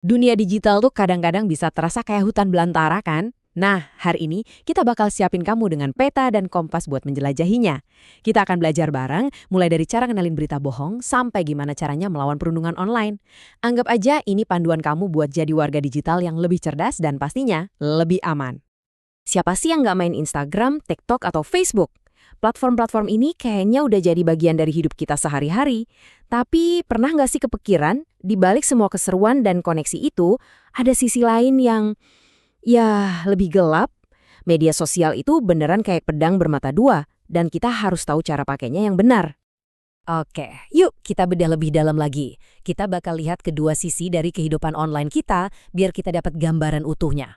Dunia digital tuh kadang-kadang bisa terasa kayak hutan belantara kan? Nah, hari ini kita bakal siapin kamu dengan peta dan kompas buat menjelajahinya. Kita akan belajar bareng, mulai dari cara kenalin berita bohong sampai gimana caranya melawan perundungan online. Anggap aja ini panduan kamu buat jadi warga digital yang lebih cerdas dan pastinya lebih aman. Siapa sih yang nggak main Instagram, TikTok, atau Facebook? Platform-platform ini kayaknya udah jadi bagian dari hidup kita sehari-hari. Tapi pernah nggak sih kepikiran, di balik semua keseruan dan koneksi itu, ada sisi lain yang, ya, lebih gelap? Media sosial itu beneran kayak pedang bermata dua, dan kita harus tahu cara pakainya yang benar. Oke, yuk kita bedah lebih dalam lagi. Kita bakal lihat kedua sisi dari kehidupan online kita, biar kita dapat gambaran utuhnya.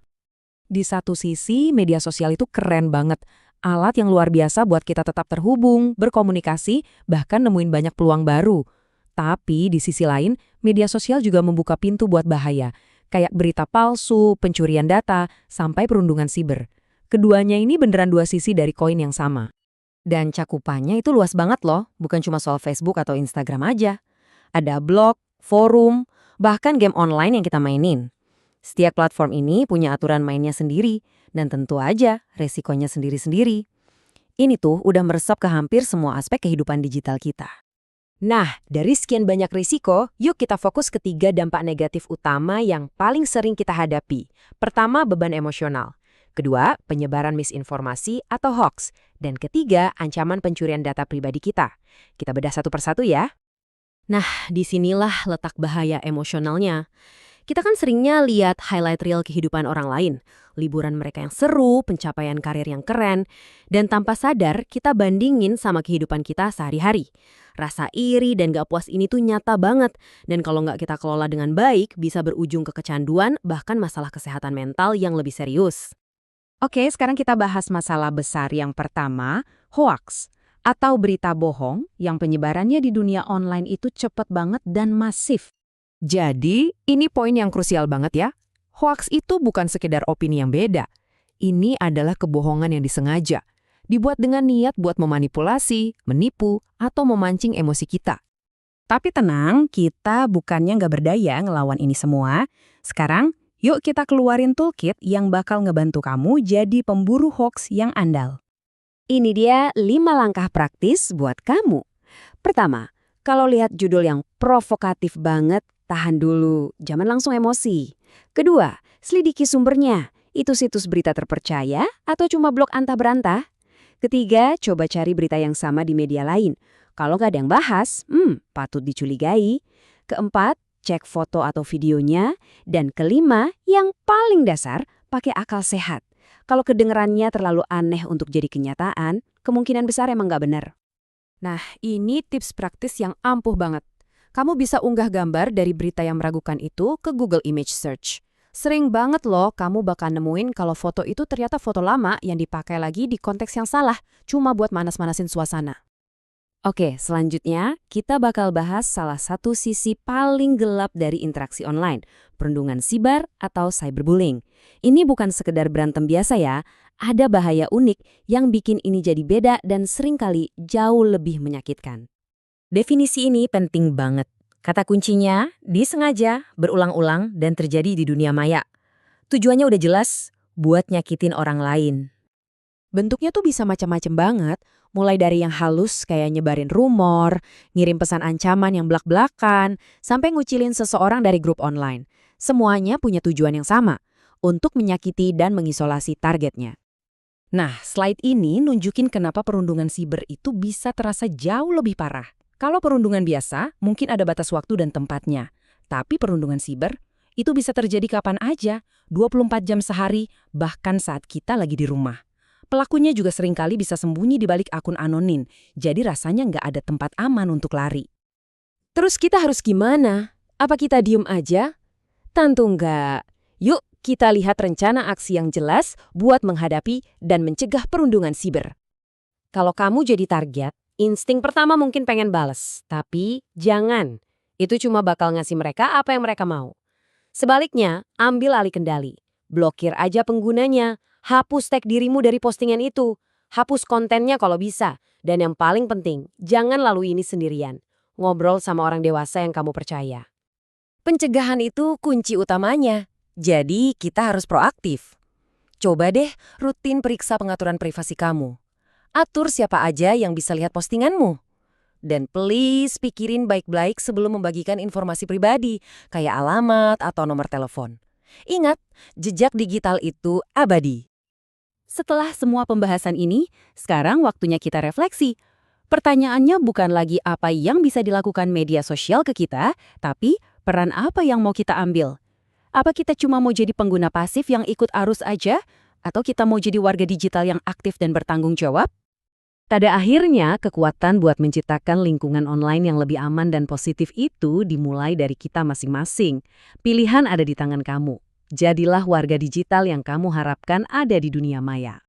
Di satu sisi, media sosial itu keren banget. Alat yang luar biasa buat kita tetap terhubung, berkomunikasi, bahkan nemuin banyak peluang baru. Tapi di sisi lain, media sosial juga membuka pintu buat bahaya, kayak berita palsu, pencurian data, sampai perundungan siber. Keduanya ini beneran dua sisi dari koin yang sama. Dan cakupannya itu luas banget loh, bukan cuma soal Facebook atau Instagram aja. Ada blog, forum, bahkan game online yang kita mainin. Setiap platform ini punya aturan mainnya sendiri, dan tentu aja resikonya sendiri-sendiri. Ini tuh udah meresap ke hampir semua aspek kehidupan digital kita. Nah, dari sekian banyak risiko, yuk kita fokus ke 3 dampak negatif utama yang paling sering kita hadapi. Pertama, beban emosional. Kedua, penyebaran misinformasi atau hoax. Dan ketiga, ancaman pencurian data pribadi kita. Kita bedah satu persatu ya. Nah, disinilah letak bahaya emosionalnya. Kita kan seringnya lihat highlight reel kehidupan orang lain, liburan mereka yang seru, pencapaian karir yang keren, dan tanpa sadar kita bandingin sama kehidupan kita sehari-hari. Rasa iri dan gak puas ini tuh nyata banget, dan kalau nggak kita kelola dengan baik, bisa berujung ke kecanduan, bahkan masalah kesehatan mental yang lebih serius. Oke, sekarang kita bahas masalah besar yang pertama, hoax, atau berita bohong yang penyebarannya di dunia online itu cepat banget dan masif. Jadi, ini poin yang krusial banget ya. Hoaks itu bukan sekedar opini yang beda. Ini adalah kebohongan yang disengaja. Dibuat dengan niat buat memanipulasi, menipu, atau memancing emosi kita. Tapi tenang, kita bukannya nggak berdaya ngelawan ini semua. Sekarang, yuk kita keluarin toolkit yang bakal ngebantu kamu jadi pemburu hoaks yang andal. Ini dia 5 langkah praktis buat kamu. Pertama, kalau lihat judul yang provokatif banget, tahan dulu, jangan langsung emosi. Kedua, selidiki sumbernya. Itu situs berita terpercaya atau cuma blog antah berantah? Ketiga, coba cari berita yang sama di media lain. Kalau nggak ada yang bahas, patut dicurigai. Keempat, cek foto atau videonya. Dan kelima, yang paling dasar, pakai akal sehat. Kalau kedengerannya terlalu aneh untuk jadi kenyataan, kemungkinan besar emang nggak benar. Nah, ini tips praktis yang ampuh banget. Kamu bisa unggah gambar dari berita yang meragukan itu ke Google Image Search. Sering banget loh kamu bakal nemuin kalau foto itu ternyata foto lama yang dipakai lagi di konteks yang salah, cuma buat manas-manasin suasana. Oke, selanjutnya kita bakal bahas salah satu sisi paling gelap dari interaksi online, perundungan siber atau cyberbullying. Ini bukan sekedar berantem biasa ya, ada bahaya unik yang bikin ini jadi beda dan seringkali jauh lebih menyakitkan. Definisi ini penting banget. Kata kuncinya, disengaja, berulang-ulang, dan terjadi di dunia maya. Tujuannya udah jelas, buat nyakitin orang lain. Bentuknya tuh bisa macam-macam banget, mulai dari yang halus kayak nyebarin rumor, ngirim pesan ancaman yang belak-belakan, sampai ngucilin seseorang dari grup online. Semuanya punya tujuan yang sama, untuk menyakiti dan mengisolasi targetnya. Nah, slide ini nunjukin kenapa perundungan siber itu bisa terasa jauh lebih parah. Kalau perundungan biasa, mungkin ada batas waktu dan tempatnya. Tapi perundungan siber, itu bisa terjadi kapan aja, 24 jam sehari, bahkan saat kita lagi di rumah. Pelakunya juga seringkali bisa sembunyi di balik akun anonim, jadi rasanya nggak ada tempat aman untuk lari. Terus kita harus gimana? Apa kita diem aja? Tentu nggak. Yuk kita lihat rencana aksi yang jelas buat menghadapi dan mencegah perundungan siber. Kalau kamu jadi target, insting pertama mungkin pengen bales, tapi jangan. Itu cuma bakal ngasih mereka apa yang mereka mau. Sebaliknya, ambil alih kendali. Blokir aja penggunanya. Hapus tag dirimu dari postingan itu. Hapus kontennya kalau bisa. Dan yang paling penting, jangan lalui ini sendirian. Ngobrol sama orang dewasa yang kamu percaya. Pencegahan itu kunci utamanya. Jadi, kita harus proaktif. Coba deh rutin periksa pengaturan privasi kamu. Atur siapa aja yang bisa lihat postinganmu. Dan please pikirin baik-baik sebelum membagikan informasi pribadi, kayak alamat atau nomor telepon. Ingat, jejak digital itu abadi. Setelah semua pembahasan ini, sekarang waktunya kita refleksi. Pertanyaannya bukan lagi apa yang bisa dilakukan media sosial ke kita, tapi peran apa yang mau kita ambil. Apa kita cuma mau jadi pengguna pasif yang ikut arus aja? Atau kita mau jadi warga digital yang aktif dan bertanggung jawab? Pada akhirnya, kekuatan buat menciptakan lingkungan online yang lebih aman dan positif itu dimulai dari kita masing-masing. Pilihan ada di tangan kamu. Jadilah warga digital yang kamu harapkan ada di dunia maya.